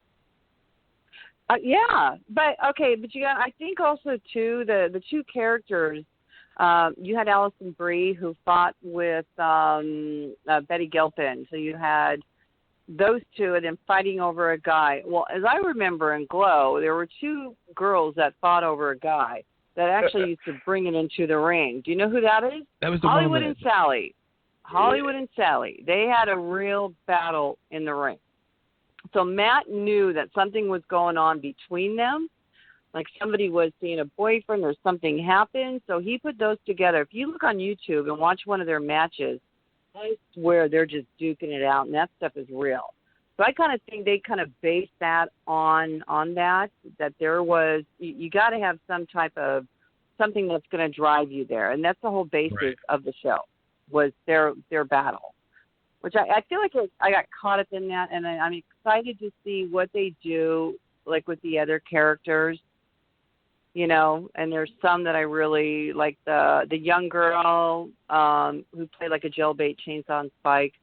Yeah, but I think also too the two characters. You had Alison Brie who fought with Betty Gilpin, so you had those two, and then fighting over a guy. Well, as I remember in Glow, there were two girls that fought over a guy that actually used to bring it into the ring. Do you know who that is? That was the Hollywood one and Sally. Hollywood and Sally. They had a real battle in the ring. So Matt knew that something was going on between them, like somebody was seeing a boyfriend or something happened. So he put those together. If you look on YouTube and watch one of their matches, I swear they're just duking it out, and that stuff is real. So I kind of think they kind of based that on that there was, you got to have some type of something that's going to drive you there. And that's the whole basis of the show, was their battle. Which I feel like I got caught up in that, and I'm excited to see what they do, like with the other characters, you know. And there's some that I really like. The young girl who played like a jailbait chainsaw and Spike,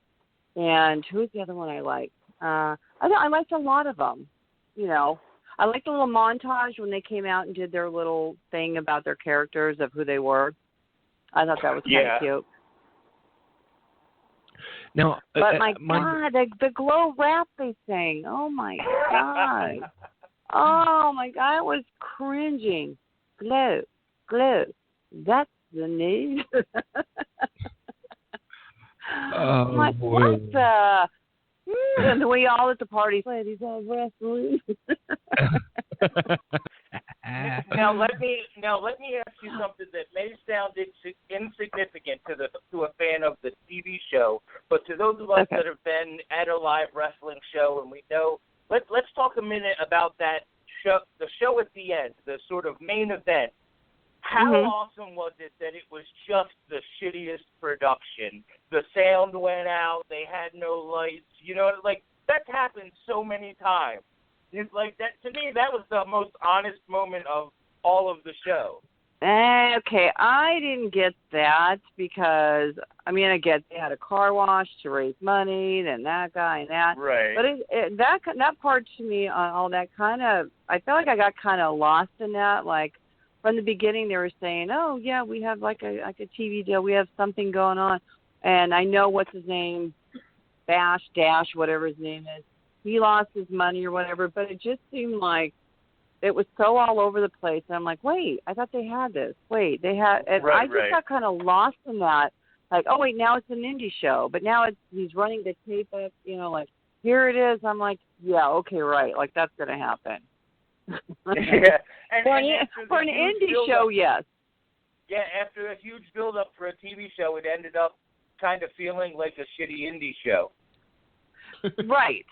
and who's the other one I like? I liked a lot of them, you know. I liked the little montage when they came out and did their little thing about their characters of who they were. I thought that was kind of cute. Now, but my God, the Glow rap they sang. Oh my God. Oh my God, I was cringing. Glow, that's the news. I'm like, what the? And we all at the party, ladies of wrestling. Now let me ask you something that may sound insignificant to a fan of the TV show, but to those of us that have been at a live wrestling show and we know, let's talk a minute about that show, the show at the end, the sort of main event. How awesome was it that it was just the shittiest production? The sound went out, they had no lights, you know, like that's happened so many times. It's like that, to me, that was the most honest moment of all of the show. Okay, I didn't get that because, I mean, I get they had a car wash to raise money, then that guy and that. Right. But that part to me, all that kind of, I felt like I got kind of lost in that. Like, from the beginning, they were saying, oh, yeah, we have like a TV deal. We have something going on. And I know what's his name, Dash, whatever his name is. He lost his money or whatever, but it just seemed like it was so all over the place. And I'm like, wait, I thought they had this. Wait, they had. And I just got kind of lost in that. Like, oh, wait, now it's an indie show. But now he's running the tape up, you know, like, here it is. I'm like, yeah, okay, right. Like, that's going to happen. Yeah, for an indie show, yes. Yeah, after a huge build-up for a TV show, it ended up kind of feeling like a shitty indie show. Right.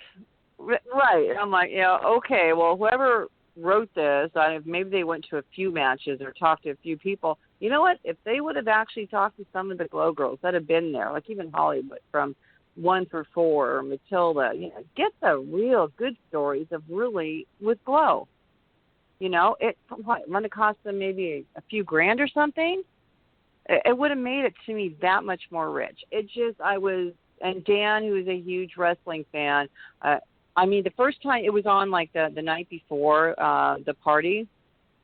Right. I'm like, okay, well, whoever wrote this, maybe they went to a few matches or talked to a few people. You know what? If they would have actually talked to some of the Glow girls that have been there, like even Hollywood from 1 through 4 or Matilda, get the real good stories of really with Glow. It might have cost them maybe a few grand or something. It would have made it to me that much more rich. And Dan, who is a huge wrestling fan, the first time it was on like the night before the party,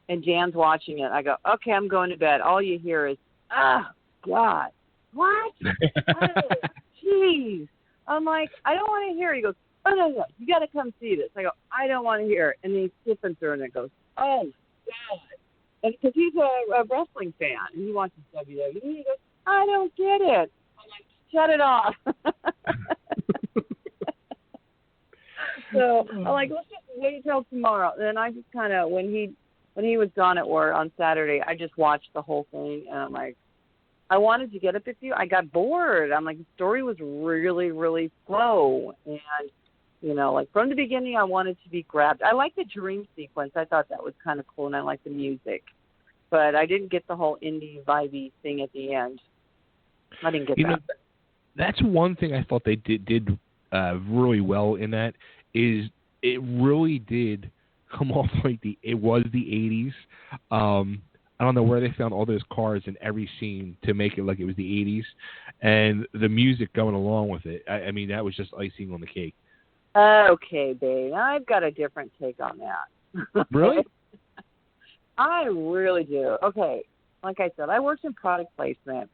and Dan's watching it. I go, okay, I'm going to bed. All you hear is, oh, God, what? Oh, jeez. I'm like, I don't want to hear it. He goes, oh, no, you got to come see this. I go, I don't want to hear it. And then he's skipping through, and it goes, oh, God. And because he's a wrestling fan, and he watches WWE, he goes, I don't get it. I'm like, shut it off. So I'm like, let's just wait till tomorrow. And then I just kind of, when he was gone at work on Saturday, I just watched the whole thing, and I'm like, I wanted to get up with you. I got bored. I'm like, the story was really, really slow, and like from the beginning, I wanted to be grabbed. I like the dream sequence. I thought that was kind of cool, and I like the music, but I didn't get the whole indie vibey thing at the end. I didn't get that. That's one thing I thought they did really well in that. Is it really did come off like it was the 80s. I don't know where they found all those cars in every scene to make it like it was the 80s, and the music going along with it. I mean, that was just icing on the cake. Okay, babe. I've got a different take on that. Really? I really do. Okay, like I said, I worked in product placement,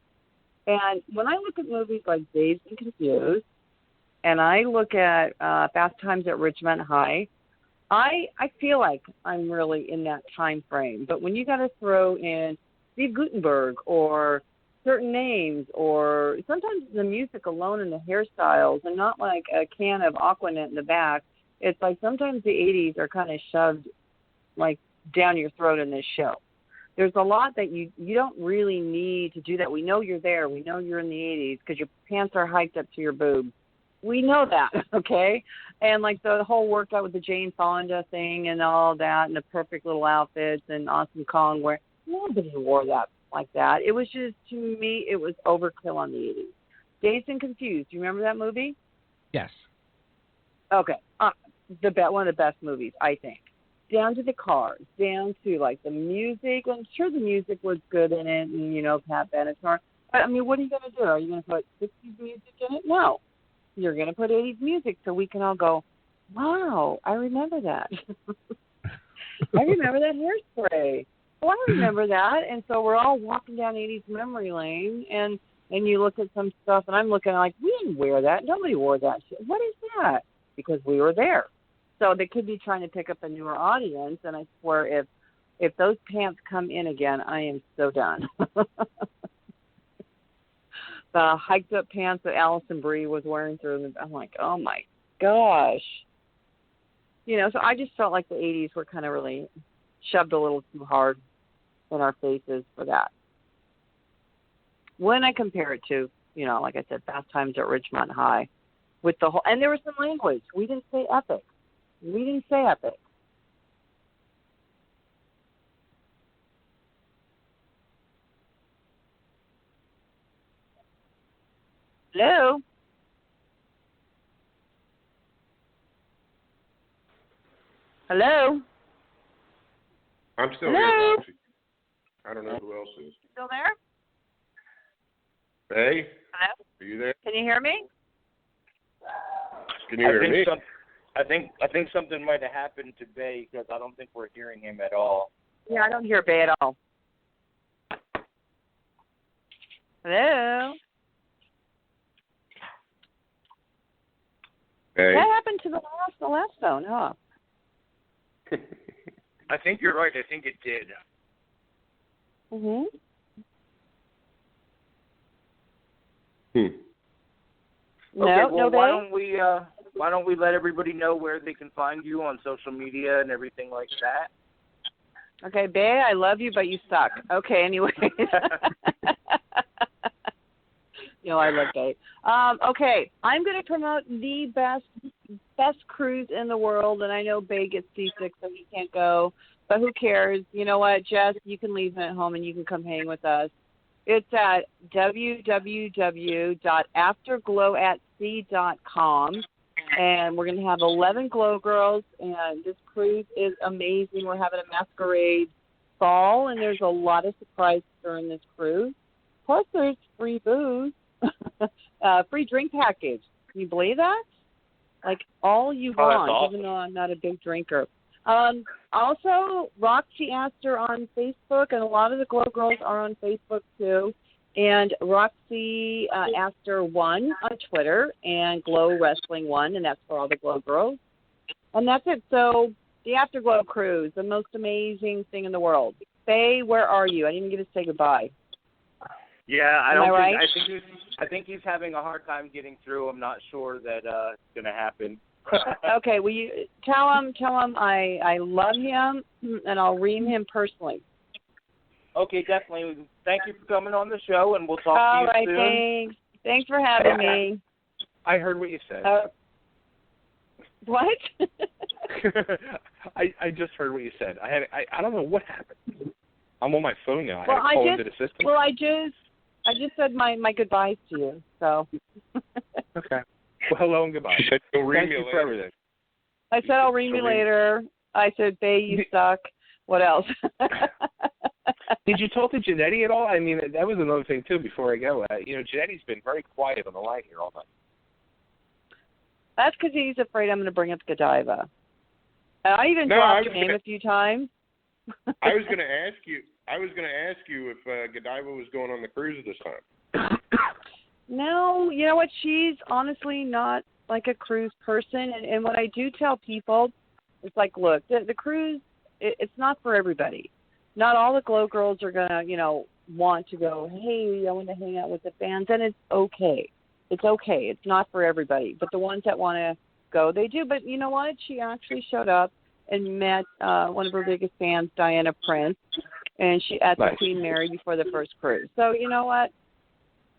and when I look at movies like Dazed and Confused, and I look at Fast Times at Ridgemont High, I feel like I'm really in that time frame. But when you got to throw in Steve Guttenberg or certain names, or sometimes the music alone and the hairstyles, and not like a can of Aquanet in the back, it's like sometimes the 80s are kind of shoved like down your throat in this show. There's a lot that you don't really need to do that. We know you're there. We know you're in the 80s because your pants are hiked up to your boobs. We know that, okay? And like the whole workout with the Jane Fonda thing and all that, and the perfect little outfits and Awesome Kong, where nobody wore that like that. It was just, to me, it was overkill on the 80s. Dazed and Confused. Do you remember that movie? Yes. Okay. One of the best movies, I think. Down to the cars, down to like the music. I'm sure the music was good in it, and Pat Benatar. But I mean, what are you going to do? Are you going to put 60s music in it? No. You're going to put 80s music so we can all go, wow, I remember that. I remember that hairspray. Oh, I remember that. And so we're all walking down 80s memory lane, and you look at some stuff, and I'm looking like, we didn't wear that. Nobody wore that shit. What is that? Because we were there. So they could be trying to pick up a newer audience, and I swear if those pants come in again, I am so done. The hiked up pants that Allison Brie was wearing through, I'm like, oh my gosh. So I just felt like the 80s were kind of really shoved a little too hard in our faces for that. When I compare it to, like I said, Fast Times at Ridgemont High, with the whole, and there was some language. We didn't say epic. Hello? Hello? I'm still Hello? here, Roxy. I don't know who else is. Still there? Hey? Hello? Are you there? Can you hear me? Can you hear me? I think something might have happened to Bay because I don't think we're hearing him at all. Yeah, I don't hear Bay at all. Hello? Hey? What happened to the last phone, huh? I think you're right. I think it did. Mhm. Okay, No, why don't we why don't we let everybody know where they can find you on social media and everything like that? Okay, Bae, I love you, but you suck. Okay, anyway. I love Bae. Okay, I'm going to promote the best cruise in the world, and I know Bae gets seasick, so he can't go, but who cares? You know what, Jess, you can leave him at home and you can come hang with us. It's at www.afterglowatsea.com, and we're going to have 11 Glow Girls, and this cruise is amazing. We're having a masquerade ball, and there's a lot of surprises during this cruise. Plus, there's free booze, free drink package. Can you believe that? Like, all you want, awesome. even though I'm not a big drinker. Also, Roxy Astor on Facebook, and a lot of the Glow Girls are on Facebook too, and Roxy Astor 1 on Twitter, and Glow Wrestling 1, and that's for all the Glow Girls. And that's it. So, the Afterglow Cruise, the most amazing thing in the world. Faye, where are you? I didn't even get to say goodbye. Yeah, Am I right? I think he's having a hard time getting through. I'm not sure that it's going to happen. Okay, will you tell him I love him, and I'll ream him personally. Okay, definitely. Thank you for coming on the show, and we'll talk to All you right, soon. thanks. Thanks for having me. I heard what you said. What? I just heard what you said. I don't know what happened. I'm on my phone now. I Well, had to call into the system. Well, I just said my goodbyes to you. So. Okay. Well, hello and goodbye. She said she'll read Thank me you later. for everything. I said I'll read me later. I said, Bae, you suck. What else? Did you talk to Janetti at all? I mean, that was another thing too. Before I go, Janetti's been very quiet on the line here all night. That's because he's afraid I'm going to bring up Godiva. I even dropped your name a few times. I was going to ask you. If Godiva was going on the cruise this time. No, you know what? She's honestly not like a cruise person. And what I do tell people, it's like, look, the cruise, it's not for everybody. Not all the Glow Girls are going to, want to go, hey, I want to hang out with the fans. And it's okay. It's okay. It's not for everybody. But the ones that want to go, they do. But you know what? She actually showed up and met one of her biggest fans, Diana Prince, and she at the Queen Mary before the first cruise. So you know what?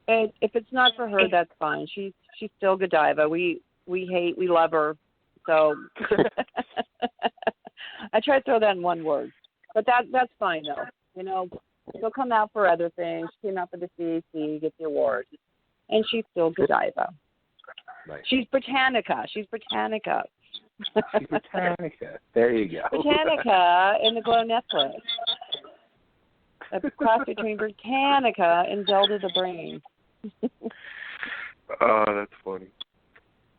If it's not for her, that's fine. She's still Godiva. We love her. So I try to throw that in one word, but that's fine though. She'll come out for other things. She came out for the CAC, get the award, and she's still Godiva. Nice. She's Britannica. She's Britannica. Britannica. There you go. Britannica in the Glow Netflix. A cross between Britannica and Zelda the Brain. Oh, that's funny.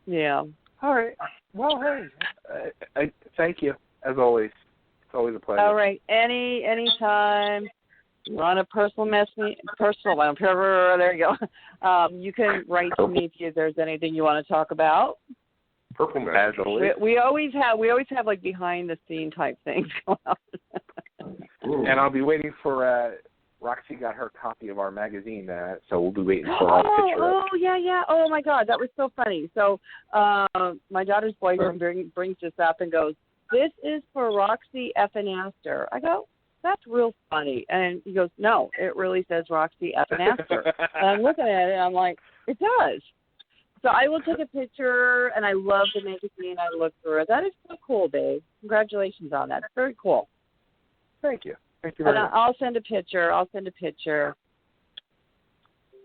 Yeah. All right. Well, hey, I thank you as always. It's always a pleasure. All right. Anytime you want a personal one, there you go. You can write to me if there's anything you want to talk about. Purple message. As always. We always have like behind the scene type things going on. And I'll be waiting for Roxy got her copy of our magazine, so we'll be waiting for our picture. Oh, yeah. Oh, my God, that was so funny. So my daughter's boyfriend brings this up and goes, this is for Roxy effing Astor. I go, that's real funny. And he goes, no, it really says Roxy effing Astor. And I'm looking at it, and I'm like, it does. So I will take a picture, and I love the magazine. I look through it. That is so cool, babe. Congratulations on that. It's very cool. Thank you. Thank you very much. I'll send a picture.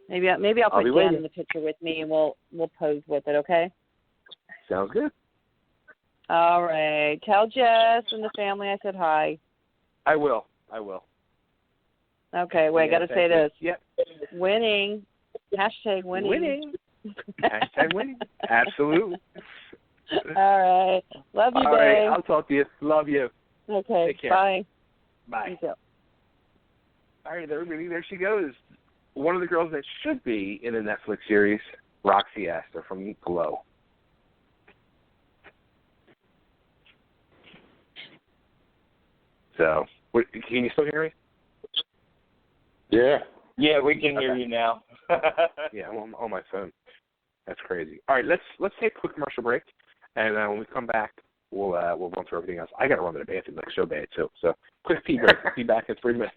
Maybe I'll put Dan in the picture with me, and we'll pose with it. Okay. Sounds good. All right. Tell Jess and the family I said hi. I will. Okay. Wait. I got to say this. Yep. Winning. Hashtag winning. Hashtag winning. Absolutely. All right. Love you, babe. All right. I'll talk to you. Love you. Okay. Take care. Bye. Bye. You too. All right, everybody, there she goes. One of the girls that should be in a Netflix series, Roxy Astor from Glow. So, can you still hear me? Yeah. Yeah, we can hear you now. Yeah, I'm on my phone. That's crazy. All right, let's take a quick commercial break, and when we come back, we'll run through everything else. I got to run to the bathroom like so bad too. So quick pee break. Be back in 3 minutes.